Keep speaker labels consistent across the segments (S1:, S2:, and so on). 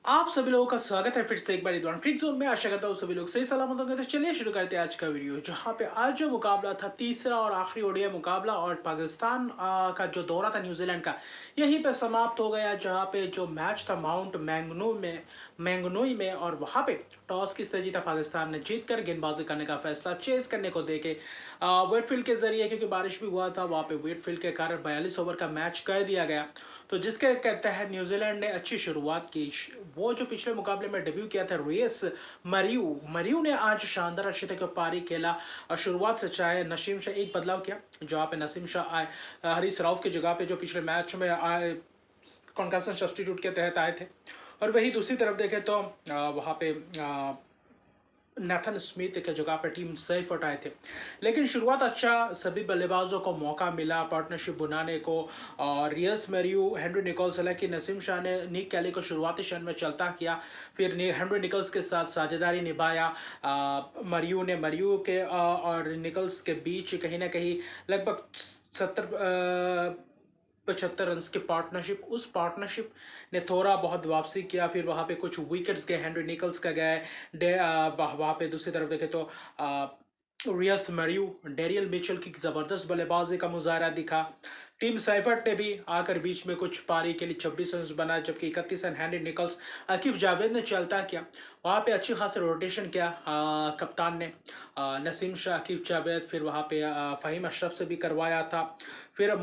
S1: आप सभी लोगों का स्वागत है फिर से एक बार इधर फ्रिक जोन में। आशा करता हूँ सभी लोग सही सलामत होंगे। तो चलिए शुरू करते हैं आज का वीडियो, जहां पे आज जो मुकाबला था तीसरा और आखिरी ओडीआई मुकाबला, और पाकिस्तान का जो दौरा था न्यूजीलैंड का यहीं पे समाप्त हो गया। जहां पे जो मैच था माउंट मैंगनोई में, और वहां पे टॉस किसने जीता? पाकिस्तान ने जीत कर गेंदबाजी करने का फैसला चेज करने को देके वेटफील्ड के जरिए, क्योंकि बारिश भी हुआ था वहां पे, वेटफील्ड के कारण 42 ओवर का मैच कर दिया गया। तो जिसके कहते हैं न्यूजीलैंड ने अच्छी शुरुआत की। वो जो पिछले मुकाबले में डेब्यू किया था रेस मरियू ने आज शानदार अर्शदीप के पारी खेला, और शुरुआत से चाहे नसीम शाह एक बदलाव किया, जहाँ पे नसीम शाह आए हरीश राउफ की जगह पे, जो पिछले मैच में आए कॉन्कसन सब्सटीट्यूट के तहत आए थे। और वही दूसरी तरफ देखें तो वहाँ पे नेथन स्मिथ की जगह पर टीम सैफ उठाए थे। लेकिन शुरुआत अच्छा, सभी बल्लेबाजों को मौका मिला पार्टनरशिप बनाने को, और रियस मैरियू, हेनरी निकोल्स, हालांकि नसीम शाह ने निक कैली को शुरुआती क्षण में चलता किया, फिर हेनरी निकोल्स के साथ साझेदारी निभाया। मरियू के और निकोल्स के बीच कहीं ना कहीं लगभग 75 रन की पार्टनरशिप, उस पार्टनरशिप ने थोड़ा बहुत वापसी किया। फिर वहाँ पे कुछ विकेट्स गए, हेनरी निकल्स का गए। वहाँ पे दूसरी तरफ देखे तो रियस मैरियू, डेरियल मिचेल की ज़बरदस्त बल्लेबाजी का मुजाहरा दिखा। टीम सैफर्ट ने भी आकर बीच में कुछ पारी के लिए 26 रन बनाए, जबकि 31 run Henry Nicholls, Aqib Javed ने चलता किया। वहाँ पे अच्छी खासी रोटेशन किया कप्तान ने, नसीम शाह, अकीब जावेद, फिर वहाँ पे फ़हीम अशरफ से भी करवाया था। फिर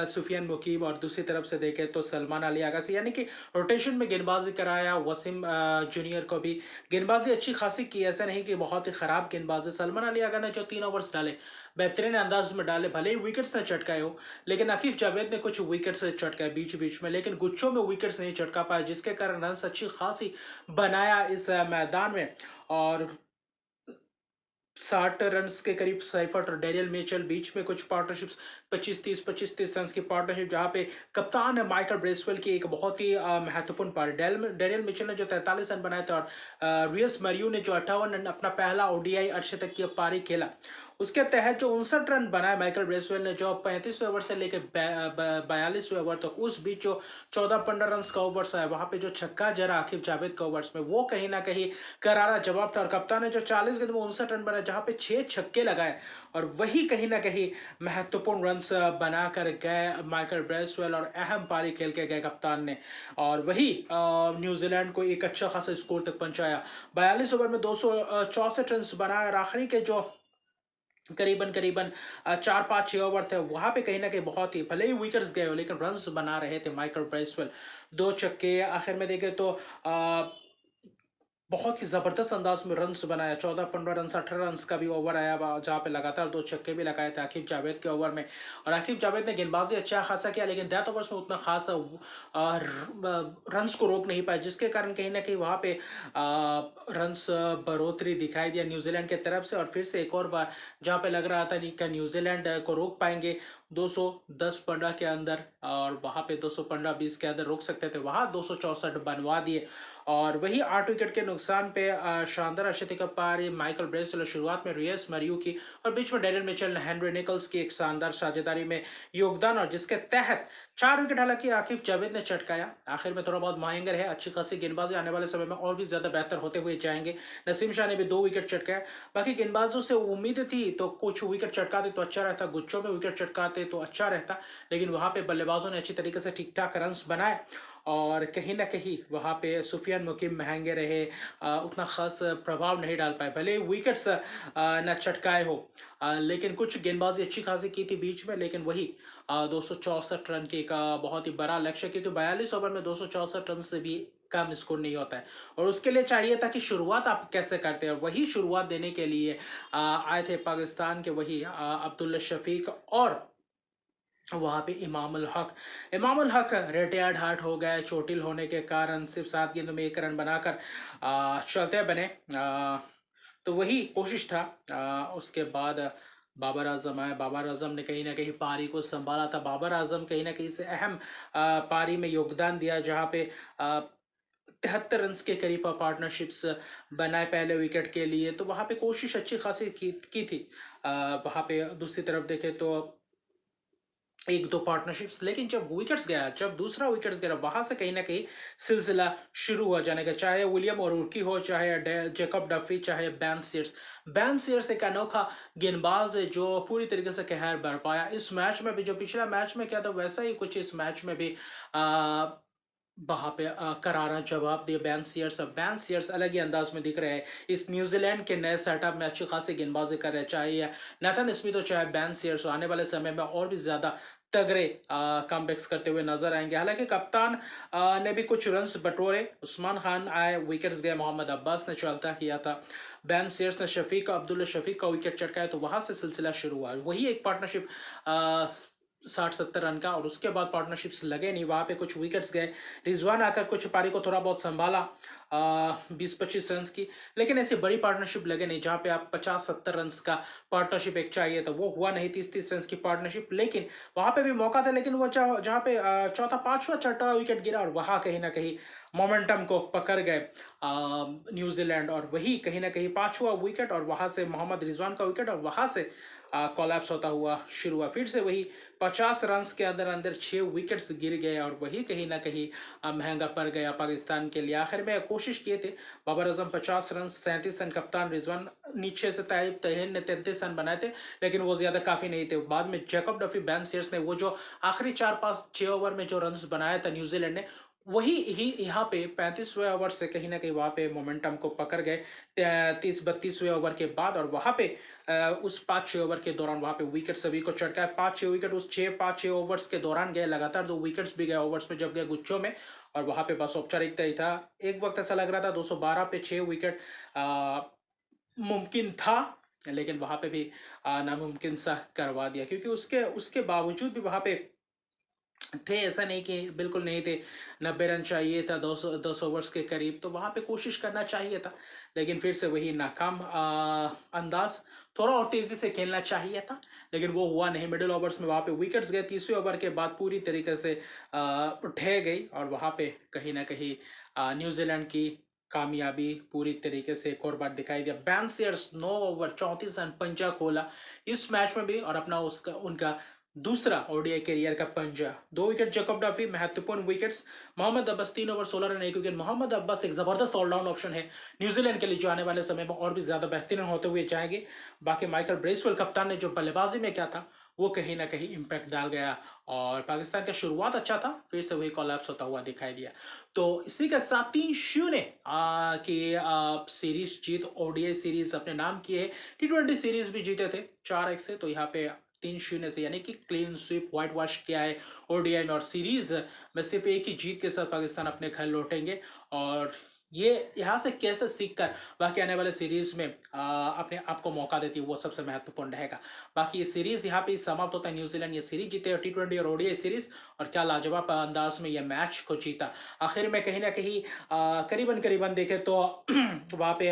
S1: सुफियान मुकीम, और दूसरी तरफ से देखें तो सलमान अली आगासी, यानी कि रोटेशन में गेंदबाजी कराया। वसीम जूनियर को भी गेंदबाजी अच्छी खासी की, ऐसा नहीं कि बहुत ही खराब गेंदबाजी। सलमान अली आगा ने जो 3 ओवर्स डाले बेहतरीन अंदाज में डाले, भले ही विकेट्स ने चटकाए हो, लेकिन अकीब जावेद ने कुछ विकेट्स चटकाए बीच बीच में, लेकिन गुच्छों में विकेट्स नहीं चटका पाए, जिसके कारण रन अच्छी खासी बनाया इस मैदान में। और 60 रन के करीब सैफर्ट और डेरियल मिचेल, बीच में कुछ पार्टनरशिप्स 25-30 रन की पार्टनरशिप, जहां पे कप्तान है माइकल ब्रेसवेल की एक बहुत ही महत्वपूर्ण पारी। डेरियल मिचेल ने जो 43 रन बनाए थे, और रियस मरियू ने जो 58 रन, अपना पहला ओडीआई अर्शतक की पारी खेला, उसके तहत जो 59 रन बनाए माइकल ब्रेसवेल ने, जो 35वें ओवर से लेकर 42वें ओवर तक, उस बीच जो 14-15 रन का ओवर्स आया, वहां पे जो छक्का जरा आकिब जावेद का ओवर्स में, वो कहीं ना कहीं करारा जवाब था। और कप्तान ने जो 40 गेंद में 59 रन बनाए, जहां पे 6 छक्के लगाए, और वही कहीं ना कहीं महत्वपूर्ण रन बनाकर गए माइकल ब्रेसवेल, और अहम पारी खेल के गए कप्तान ने, और वही न्यूजीलैंड को एक अच्छा खासा स्कोर तक पहुंचाया। 42 ओवर में 264 रन बनाए, और आखिरी के जो करीबन करीबन 4-5-6 ओवर थे, वहां पे कहीं ना कहीं बहुत ही, भले ही विकेट्स गए हो, लेकिन रन्स बना रहे थे माइकल ब्रेसवेल। 2 छक्के आखिर में देखे तो बहुत ही जबरदस्त अंदाज में रन्स बनाया। 14-15 रन, 18 रन का भी ओवर आया, जहाँ पे लगातार 2 छक्के भी लगाए थे आकिब जावेद के ओवर में। और आकिब जावेद ने गेंदबाजी अच्छा खासा किया, लेकिन डेथ ओवर्स में उतना खास रन्स को रोक नहीं पाए, जिसके कारण कहीं ना कहीं वहाँ पे रन्स बढ़ोतरी दिखाई दिया न्यूजीलैंड की तरफ से। और फिर से एक और बार जहाँ पे लग रहा था कि न्यूजीलैंड को रोक पाएंगे 210-15 के अंदर, और वहाँ पे 215-20 के अंदर रोक सकते थे, वहाँ 264 बनवा दिए। और वही 8 विकेट के नुकसान पे शानदार अर्शदीप का पारी माइकल ब्रेसवेल, शुरुआत में रियस मरियू की, और बीच में डेरियल मिचेल, हेनरी निकल्स की एक शानदार साझेदारी में योगदान, और जिसके तहत 4 विकेट हालांकि आकिब जावेद ने चटकाया। आखिर में थोड़ा बहुत माहिंगर है, अच्छी खासी गेंदबाजी आने वाले समय में और भी ज्यादा बेहतर होते हुए जाएंगे। नसीम शाह ने भी 2 विकेट चटकाया। बाकी गेंदबाजों से उम्मीद थी तो कुछ विकेट चटकाते तो अच्छा रहता, गुच्छों में विकेट चटकाते तो अच्छा रहता, लेकिन वहां पे बल्लेबाजों ने अच्छी तरीके से ठीक ठाक रन बनाए, और कहीं ना कहीं वहाँ पे सुफियान मुकीम महंगे रहे, उतना खास प्रभाव नहीं डाल पाए, भले विकेट्स न चटकाए हो, लेकिन कुछ गेंदबाजी अच्छी खासी की थी बीच में। लेकिन वही 264 रन की एक बहुत ही बड़ा लक्ष्य, क्योंकि 42 ओवर में 264 रन से भी कम स्कोर नहीं होता है, और उसके लिए चाहिए था कि शुरुआत आप कैसे करते हैं, और वही शुरुआत देने के लिए आए थे पाकिस्तान के वही अब्दुल्ला शफीक, और वहाँ पे इमामुल हक रिटायर्ड हार्ट हो गए चोटिल होने के कारण, सिर्फ 7 गेंदों में 1 रन बनाकर चलते बने। तो वही कोशिश था। उसके बाद बाबर आजम आए, बाबर आजम ने कहीं ना कहीं पारी को संभाला था। बाबर आजम कहीं ना कहीं से अहम पारी में योगदान दिया, जहाँ पे 73 रन के करीब पार्टनरशिप्स बनाए पहले विकेट के लिए, तो वहाँ पे कोशिश अच्छी खासी की थी। वहाँ पे दूसरी तरफ देखें तो एक दो पार्टनरशिप्स, लेकिन जब दूसरा विकेट्स गया वहां से कहीं ना कहीं सिलसिला शुरू हो जाने का, चाहे विलियम और उर्की हो, चाहे जेकब डफी, चाहे बैन सीयर्स एक अनोखा गेंदबाज है जो पूरी तरीके से कहर बर पाया इस मैच में भी। जो पिछला मैच में क्या था वैसा ही कुछ इस मैच में भी वहां पे करारा जवाब दिया बैन सीयर्स अलग ही अंदाज में दिख रहे हैं इस न्यूजीलैंड के नए सेटअप में, अच्छी खासी गेंदबाजी कर रहे हैं, चाहे नेथन स्मिथ हो चाहे बैन सीयर्स। आने वाले समय में और भी ज्यादा तगड़े कमबैक्स करते हुए नजर आएंगे। हालांकि कप्तान ने भी कुछ रन्स बटोरे, उस्मान खान आए, विकेट्स गए, मोहम्मद अब्बास ने चलता किया था, बैन सीयर्स ने अब्दुल्ला शफीक का विकेट चटकाया, तो वहां से सिलसिला शुरू हुआ। वही एक पार्टनरशिप 60-70 रन का, और उसके बाद पार्टनरशिप्स लगे नहीं, वहां पे कुछ विकेट्स गए, रिजवान आकर कुछ पारी को थोड़ा बहुत संभाला 20-25 रन की, लेकिन ऐसी बड़ी पार्टनरशिप लगे नहीं जहां पे आप 50-70 रन का पार्टनरशिप एक चाहिए था, वो हुआ नहीं। 30-30 रन की पार्टनरशिप, लेकिन वहां पे भी मौका था, लेकिन वो जहां पे चौथा पांचवा छठा विकेट गिरा और वहां कहीं ना कहीं मोमेंटम को पकड़ गए न्यूजीलैंड, और वही कहीं ना कहीं पांचवा विकेट और वहां से मोहम्मद रिजवान का विकेट, और वहां से कोलैप्स होता हुआ शुरू हुआ। फिर से वही 50 रन के अंदर अंदर 6 विकेट्स गिर गए, और वही कहीं ना कहीं महंगा पड़ गया पाकिस्तान के लिए। आखिर में कोशिश किए थे बाबर आजम 50 रन, 37 रन, कप्तान रिजवान नीचे से ताइब तहीन ने 33 रन बनाए थे, लेकिन वो ज्यादा काफी नहीं थे। बाद में जैकब डफी, बैन सीयर्स ने वो जो आखिरी 4-5-6 ओवर में जो रन बनाया था न्यूजीलैंड ने, वही ही यहाँ पे 35वें ओवर से कहीं ना कहीं वहां पे मोमेंटम को पकड़ गए 30-32वें ओवर के बाद, और वहां पे उस 5-6 ओवर के दौरान वहां पे विकेट सभी को चटका है। 5-6 विकेट उस 5-6 ओवर्स के दौरान गए, लगातार 2 विकेट्स भी गए ओवर्स में जब गए गुच्छों में, और वहां पे बस औपचारिकता ही था। एक वक्त ऐसा लग रहा था 212 पे 6 विकेट मुमकिन था, लेकिन वहां पे भी नामुमकिन सा करवा दिया, क्योंकि उसके उसके बावजूद भी वहां पे थे, ऐसा नहीं कि बिल्कुल नहीं थे। 90 रन चाहिए था 10 ओवर्स के करीब, तो वहां पे कोशिश करना चाहिए था, लेकिन फिर से वही नाकाम अंदाज। थोड़ा और तेजी से खेलना चाहिए था, लेकिन वो हुआ नहीं। मिडिल ओवर्स में वहां पे विकेट्स गए, 30वें ओवर के बाद पूरी तरीके से ढह गई, और वहां पे कहीं ना कहीं न्यूजीलैंड की कामयाबी पूरी तरीके से एक और बार दिखाई दिया। बैन सीयर्स 9 ओवर 34 रन पंजा खोला इस मैच में भी, और अपना उसका उनका दूसरा ओडीआई करियर का पंजा। 2 विकेट जैकब डफी, महत्वपूर्ण wickets. Mohammad Abbas 3 over 16 run 1 wicket. Mohammad Abbas एक जबरदस्त ऑलराउंड ऑप्शन है न्यूजीलैंड के लिए, जो आने वाले समय में और भी ज्यादा बेहतरीन होते हुए जाएंगे। बाकी माइकल ब्रेसवेल कप्तान ने जो बल्लेबाजी में क्या था वो कहीं ना कहीं इम्पैक्ट डाल गया, और पाकिस्तान का शुरुआत अच्छा था, फिर से वही कोलैप्स होता हुआ दिखाई दिया। तो इसी के साथ 3-0 की सीरीज जीत, ओडीआई सीरीज अपने नाम की है। T20 सीरीज भी जीते थे 4-1 से, तो यहाँ पे 3-0 से यानी कि क्लीन स्वीप व्हाइट वॉश किया है ओडीआई में, और सीरीज में सिर्फ एक ही जीत के साथ पाकिस्तान अपने घर लौटेंगे। और ये यहाँ से कैसे सीखकर बाकी आने वाले सीरीज में अपने आप को मौका देती है, वो सबसे महत्वपूर्ण रहेगा। बाकी ये सीरीज यहाँ पे समाप्त होता है, न्यूजीलैंड ये सीरीज जीते और T20 और ओडीआई सीरीज, और क्या लाजवाब अंदाज में ये मैच को जीता। आखिर में कहीं ना कहीं करीबन करीबन देखे तो वहाँ पे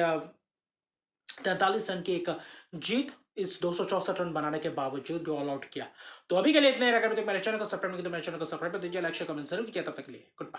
S1: 43 रन की एक जीत, इस 264 रन बनाने के बावजूद भी ऑल आउट किया। तो अभी के लिए इतना ही रखा। अभी तक मेरे चैनल को सब्सक्राइब नहीं किया तो मेरे चैनल को सब्सक्राइब कर दीजिए, लाइक शेयर कमेंट जरूर किया। तब तक के लिए गुड बाय।